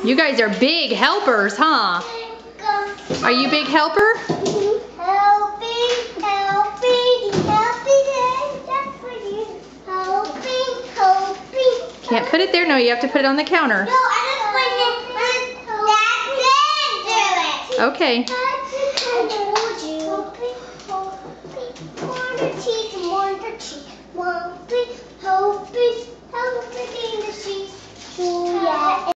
You guys are big helpers, huh? Are you big helper? Can't put it there? No, you have to put it on the counter. No, I just put it. Okay. I told you.